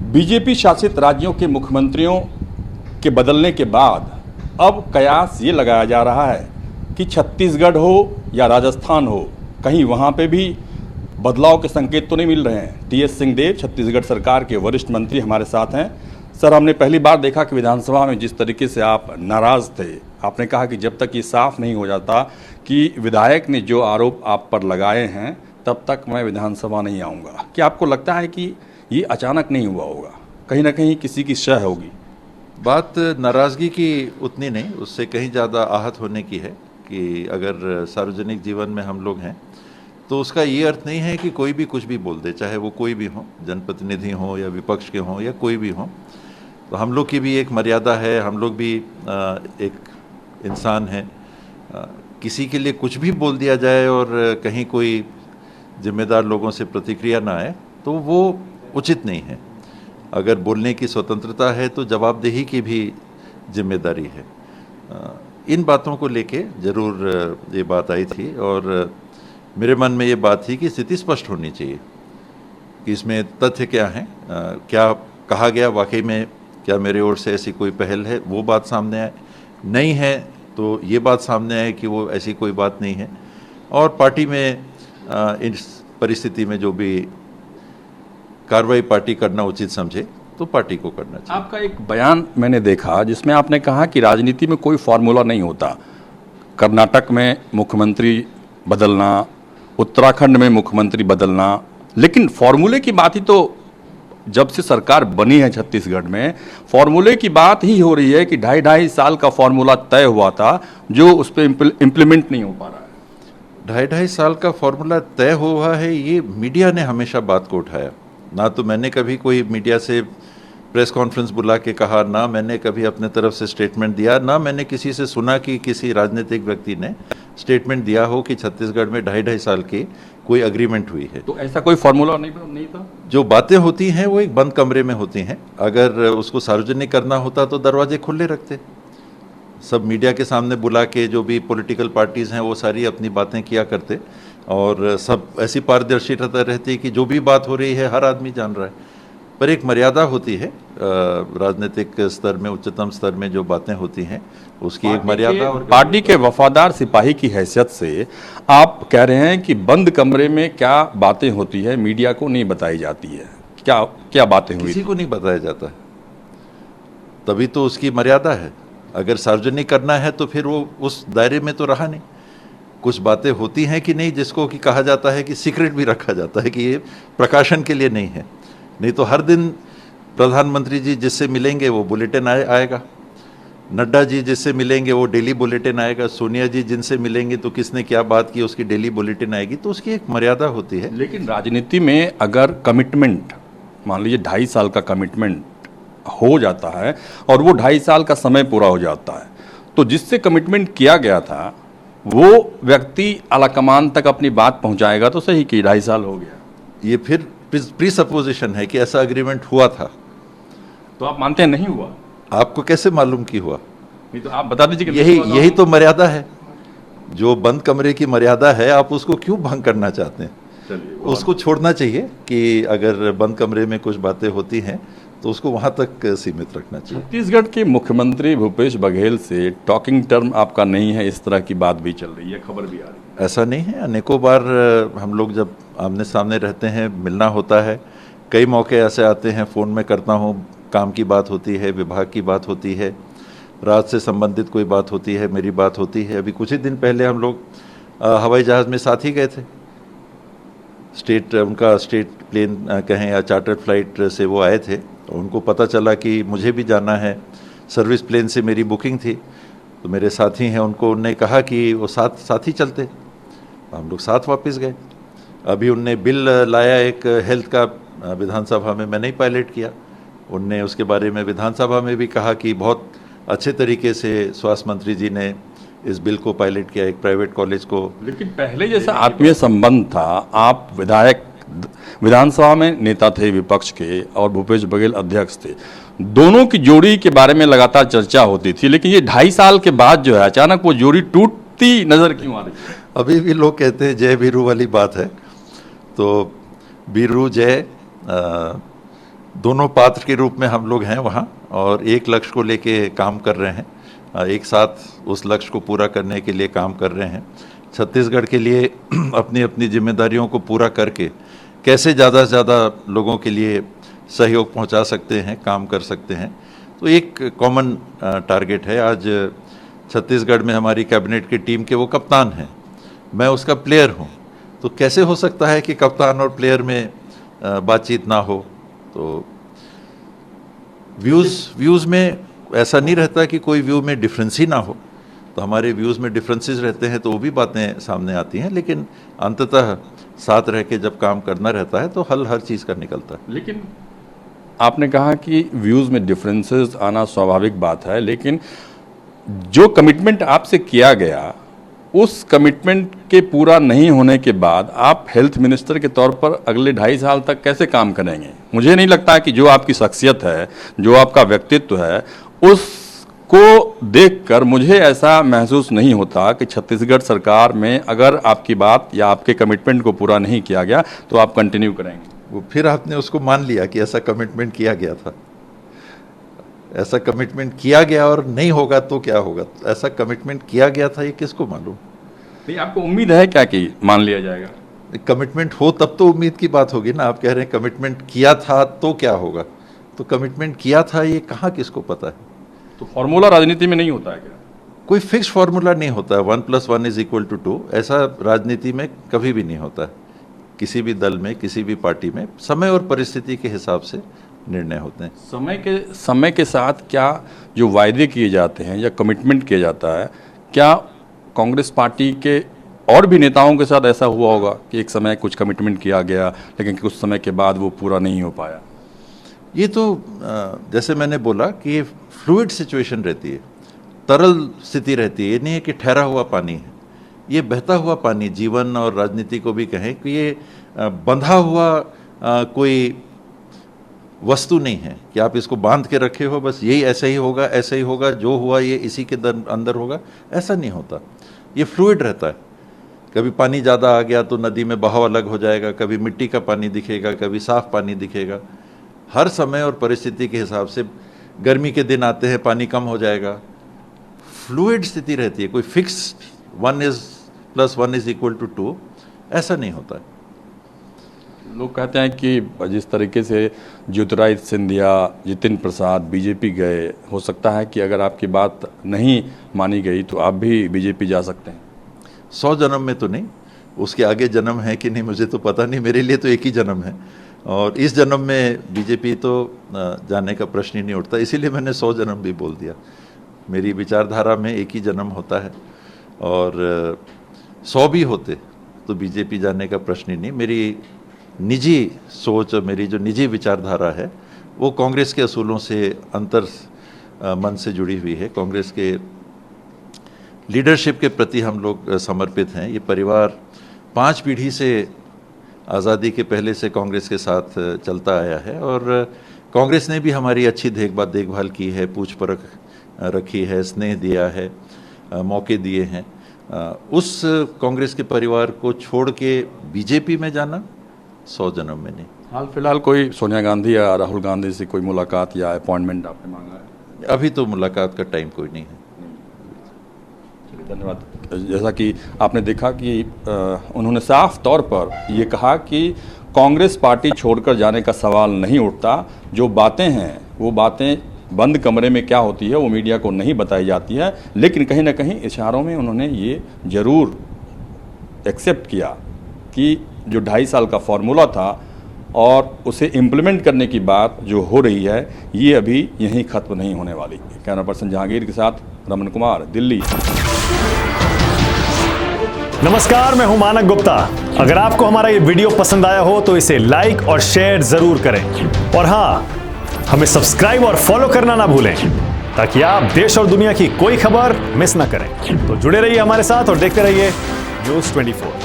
BJP शासित राज्यों के मुख्यमंत्रियों के बदलने के बाद अब कयास ये लगाया जा रहा है कि छत्तीसगढ़ हो या राजस्थान हो, कहीं वहाँ पे भी बदलाव के संकेत तो नहीं मिल रहे हैं। टी.एस. सिंहदेव छत्तीसगढ़ सरकार के वरिष्ठ मंत्री हमारे साथ हैं। सर, हमने पहली बार देखा कि विधानसभा में जिस तरीके से आप नाराज़ थे, आपने कहा कि जब तक ये साफ नहीं हो जाता कि विधायक ने जो आरोप आप पर लगाए हैं तब तक मैं विधानसभा नहीं आऊँगा। क्या आपको लगता है कि ये अचानक नहीं हुआ होगा, कहीं ना कहीं किसी की शह होगी? बात नाराज़गी की उतनी नहीं, उससे कहीं ज़्यादा आहत होने की है कि अगर सार्वजनिक जीवन में हम लोग हैं तो उसका ये अर्थ नहीं है कि कोई भी कुछ भी बोल दे, चाहे वो कोई भी हो, जनप्रतिनिधि हो या विपक्ष के हों या कोई भी हो। तो हम लोग की भी एक मर्यादा है, हम लोग भी एक इंसान हैं। किसी के लिए कुछ भी बोल दिया जाए और कहीं कोई जिम्मेदार लोगों से प्रतिक्रिया ना आए तो वो उचित नहीं है। अगर बोलने की स्वतंत्रता है तो जवाबदेही की भी जिम्मेदारी है। इन बातों को लेके ज़रूर ये बात आई थी और मेरे मन में ये बात थी कि स्थिति स्पष्ट होनी चाहिए कि इसमें तथ्य क्या हैं, क्या कहा गया, वाकई में क्या मेरे ओर से ऐसी कोई पहल है, वो बात सामने आए। नहीं है तो ये बात सामने आए कि वो ऐसी कोई बात नहीं है और पार्टी में इस परिस्थिति में जो भी कार्रवाई पार्टी करना उचित समझे तो पार्टी को करना चाहिए। आपका एक बयान मैंने देखा जिसमें आपने कहा कि राजनीति में कोई फॉर्मूला नहीं होता। कर्नाटक में मुख्यमंत्री बदलना, उत्तराखंड में मुख्यमंत्री बदलना, लेकिन फॉर्मूले की बात ही तो जब से सरकार बनी है छत्तीसगढ़ में, फॉर्मूले की बात ही हो रही है कि 2.5 साल का फॉर्मूला तय हुआ था जो उस पर इम्प्लीमेंट नहीं हो पा रहा है। 2.5 साल का फॉर्मूला तय हुआ है, ये मीडिया ने हमेशा बात को उठाया। ना तो मैंने कभी कोई मीडिया से प्रेस कॉन्फ्रेंस बुला के कहा, ना मैंने कभी अपने तरफ से स्टेटमेंट दिया, ना मैंने किसी से सुना कि किसी राजनीतिक व्यक्ति ने स्टेटमेंट दिया हो कि छत्तीसगढ़ में 2.5 साल की कोई अग्रीमेंट हुई है। तो ऐसा कोई फॉर्मूला नहीं था। जो बातें होती हैं वो एक बंद कमरे में होती हैं। अगर उसको सार्वजनिक करना होता तो दरवाजे खुले रखते, सब मीडिया के सामने बुला के जो भी पॉलिटिकल पार्टीज़ हैं वो सारी अपनी बातें किया करते और सब ऐसी पारदर्शिता रहती कि जो भी बात हो रही है हर आदमी जान रहा है। पर एक मर्यादा होती है, राजनीतिक स्तर में, उच्चतम स्तर में जो बातें होती हैं उसकी एक मर्यादा। और पार्टी के वफादार सिपाही की हैसियत से आप कह रहे हैं कि बंद कमरे में क्या बातें होती है मीडिया को नहीं बताई जाती है। क्या क्या बातें हुई? किसी को नहीं बताया जाता, तभी तो उसकी मर्यादा है। अगर सार्वजनिक करना है तो फिर वो उस दायरे में तो रहा नहीं। कुछ बातें होती हैं कि नहीं जिसको कि कहा जाता है कि सीक्रेट भी रखा जाता है कि ये प्रकाशन के लिए नहीं है। नहीं तो हर दिन प्रधानमंत्री जी जिससे मिलेंगे वो बुलेटिन आएगा, नड्डा जी जिससे मिलेंगे वो डेली बुलेटिन आएगा, सोनिया जी जिनसे मिलेंगे तो किसने क्या बात की उसकी डेली बुलेटिन आएगी। तो उसकी एक मर्यादा होती है। लेकिन राजनीति में अगर कमिटमेंट, मान लीजिए 2.5 साल का कमिटमेंट हो जाता है और वो 2.5 साल का समय पूरा हो जाता है, तो जिससे कमिटमेंट किया गया था वो व्यक्ति आलाकमान तक अपनी बात पहुंचाएगा तो सही कि 2.5 साल हो गया। ये फिर प्री सपोजिशन है कि ऐसा एग्रीमेंट हुआ था। तो आप मानते हैं नहीं हुआ? आपको कैसे मालूम कि हुआ? नहीं तो आप बता दीजिए। यही तो मर्यादा है, जो बंद कमरे की मर्यादा है, आप उसको क्यों भंग करना चाहते हैं? उसको छोड़ना चाहिए कि अगर बंद कमरे में कुछ बातें होती हैं तो उसको वहां तक सीमित रखना चाहिए। छत्तीसगढ़ के मुख्यमंत्री भूपेश बघेल से टॉकिंग टर्म आपका नहीं है, इस तरह की बात भी चल रही है, खबर भी आ रही है। ऐसा नहीं है, अनेकों बार हम लोग जब आमने सामने रहते हैं, मिलना होता है, कई मौके ऐसे आते हैं, फ़ोन में करता हूँ, काम की बात होती है, विभाग की बात होती है, राज से संबंधित कोई बात होती है, मेरी बात होती है। अभी कुछ ही दिन पहले हम लोग हवाई जहाज़ में साथ ही गए थे। उनका स्टेट प्लेन कहें या चार्टर्ड फ्लाइट से वो आए थे। उनको पता चला कि मुझे भी जाना है, सर्विस प्लेन से मेरी बुकिंग थी, तो मेरे साथी हैं, उन्होंने कहा कि वो साथ ही चलते, हम लोग साथ वापस गए। अभी उनने बिल लाया एक हेल्थ का, विधानसभा में मैंने ही पायलट किया। उनने उसके बारे में विधानसभा में भी कहा कि बहुत अच्छे तरीके से स्वास्थ्य मंत्री जी ने इस बिल को पायलट किया, एक प्राइवेट कॉलेज को। लेकिन पहले जैसा आत्मीय संबंध था, आप विधायक विधानसभा में नेता थे विपक्ष के और भूपेश बघेल अध्यक्ष थे, दोनों की जोड़ी के बारे में लगातार चर्चा होती थी। लेकिन ये 2.5 साल के बाद जो है अचानक वो जोड़ी टूटती नजर क्यों आ रही है? अभी भी लोग कहते हैं जय वीरू वाली बात है, तो वीरू जय दोनों पात्र के रूप में हम लोग हैं वहाँ और एक लक्ष्य को लेके काम कर रहे हैं, एक साथ उस लक्ष्य को पूरा करने के लिए काम कर रहे हैं। छत्तीसगढ़ के लिए अपनी अपनी जिम्मेदारियों को पूरा करके कैसे ज़्यादा से ज़्यादा लोगों के लिए सहयोग पहुंचा सकते हैं, काम कर सकते हैं, तो एक कॉमन टारगेट है। आज छत्तीसगढ़ में हमारी कैबिनेट की टीम के वो कप्तान हैं, मैं उसका प्लेयर हूं, तो कैसे हो सकता है कि कप्तान और प्लेयर में बातचीत ना हो। तो व्यूज़ में ऐसा नहीं रहता कि कोई व्यू में डिफरेंस ही ना हो, तो हमारे व्यूज़ में डिफरेंसेस रहते हैं तो वो भी बातें सामने आती हैं, लेकिन अंततः साथ रह के जब काम करना रहता है तो हल हर चीज़ का निकलता है। लेकिन आपने कहा कि व्यूज़ में डिफरेंसेस आना स्वाभाविक बात है, लेकिन जो कमिटमेंट आपसे किया गया उस कमिटमेंट के पूरा नहीं होने के बाद आप हेल्थ मिनिस्टर के तौर पर अगले 2.5 साल तक कैसे काम करेंगे? मुझे नहीं लगता कि जो आपकी शख्सियत है, जो आपका व्यक्तित्व है, उसको देखकर मुझे ऐसा महसूस नहीं होता कि छत्तीसगढ़ सरकार में अगर आपकी बात या आपके कमिटमेंट को पूरा नहीं किया गया तो आप कंटिन्यू करेंगे। वो फिर आपने उसको मान लिया कि ऐसा कमिटमेंट किया गया था। ऐसा कमिटमेंट किया गया और नहीं होगा तो क्या होगा? ऐसा कमिटमेंट किया गया था, ये किसको मालूम? नहीं, आपको उम्मीद है क्या कि मान लिया जाएगा? कमिटमेंट हो तब तो उम्मीद की बात होगी ना। आप कह रहे हैं कमिटमेंट किया था तो क्या होगा, तो कमिटमेंट किया था ये कहाँ किसको पता है? तो फॉर्मूला राजनीति में नहीं होता है क्या? कोई फिक्स फार्मूला नहीं होता है 1+1=2, ऐसा राजनीति में कभी भी नहीं होता है। किसी भी दल में, किसी भी पार्टी में समय और परिस्थिति के हिसाब से निर्णय होते हैं। समय के साथ क्या जो वायदे किए जाते हैं या कमिटमेंट किया जाता है, क्या कांग्रेस पार्टी के और भी नेताओं के साथ ऐसा हुआ होगा कि एक समय कुछ कमिटमेंट किया गया लेकिन कुछ समय के बाद वो पूरा नहीं हो पाया? ये तो जैसे मैंने बोला कि ये फ्लूइड सिचुएशन रहती है, तरल स्थिति रहती है। ये नहीं है कि ठहरा हुआ पानी है, ये बहता हुआ पानी, जीवन और राजनीति को भी कहें कि ये बंधा हुआ कोई वस्तु नहीं है कि आप इसको बांध के रखे हो, बस यही ऐसा ही होगा, ऐसा ही होगा, जो हुआ ये इसी के अंदर होगा, ऐसा नहीं होता। ये फ्लूइड रहता है। कभी पानी ज़्यादा आ गया तो नदी में बहाव अलग हो जाएगा, कभी मिट्टी का पानी दिखेगा, कभी साफ पानी दिखेगा। हर समय और परिस्थिति के हिसाब से गर्मी के दिन आते हैं, पानी कम हो जाएगा। फ्लूइड स्थिति रहती है, कोई फिक्स 1+1=2 ऐसा नहीं होता है। लोग कहते हैं कि जिस तरीके से ज्योतिरादित्य सिंधिया, जितिन प्रसाद बीजेपी गए, हो सकता है कि अगर आपकी बात नहीं मानी गई तो आप भी बीजेपी जा सकते हैं। 100 जन्म में तो नहीं, उसके आगे जन्म है कि नहीं मुझे तो पता नहीं, मेरे लिए तो एक ही जन्म है और इस जन्म में बीजेपी तो जाने का प्रश्न ही नहीं उठता, इसीलिए मैंने 100 जन्म भी बोल दिया। मेरी विचारधारा में एक ही जन्म होता है और 100 भी होते तो बीजेपी जाने का प्रश्न ही नहीं। मेरी निजी सोच और मेरी जो निजी विचारधारा है वो कांग्रेस के असूलों से अंतर मन से जुड़ी हुई है। कांग्रेस के लीडरशिप के प्रति हम लोग समर्पित हैं। ये परिवार 5 पीढ़ी से आज़ादी के पहले से कांग्रेस के साथ चलता आया है और कांग्रेस ने भी हमारी अच्छी देखभाल की है, पूछ परख रखी है, स्नेह दिया है, मौके दिए हैं। उस कांग्रेस के परिवार को छोड़ के बीजेपी में जाना 100 जन्म में नहीं। हाल फिलहाल कोई सोनिया गांधी या राहुल गांधी से कोई मुलाकात या अपॉइंटमेंट आपने मांगा है? अभी तो मुलाकात का टाइम कोई नहीं है। चलिए, धन्यवाद। जैसा कि आपने देखा कि उन्होंने साफ तौर पर ये कहा कि कांग्रेस पार्टी छोड़कर जाने का सवाल नहीं उठता। जो बातें हैं वो बातें बंद कमरे में क्या होती है वो मीडिया को नहीं बताई जाती है, लेकिन कहीं ना कहीं इशारों में उन्होंने ये जरूर एक्सेप्ट किया कि जो 2.5 साल का फॉर्मूला था और उसे इम्प्लीमेंट करने की बात जो हो रही है ये अभी यहीं ख़त्म नहीं होने वाली। कैमरा पर्सन जहांगीर के साथ रमन कुमार, दिल्ली। नमस्कार, मैं हूं मानक गुप्ता। अगर आपको हमारा ये वीडियो पसंद आया हो तो इसे लाइक और शेयर जरूर करें और हाँ, हमें सब्सक्राइब और फॉलो करना ना भूलें ताकि आप देश और दुनिया की कोई खबर मिस ना करें। तो जुड़े रहिए हमारे साथ और देखते रहिए न्यूज़ 24।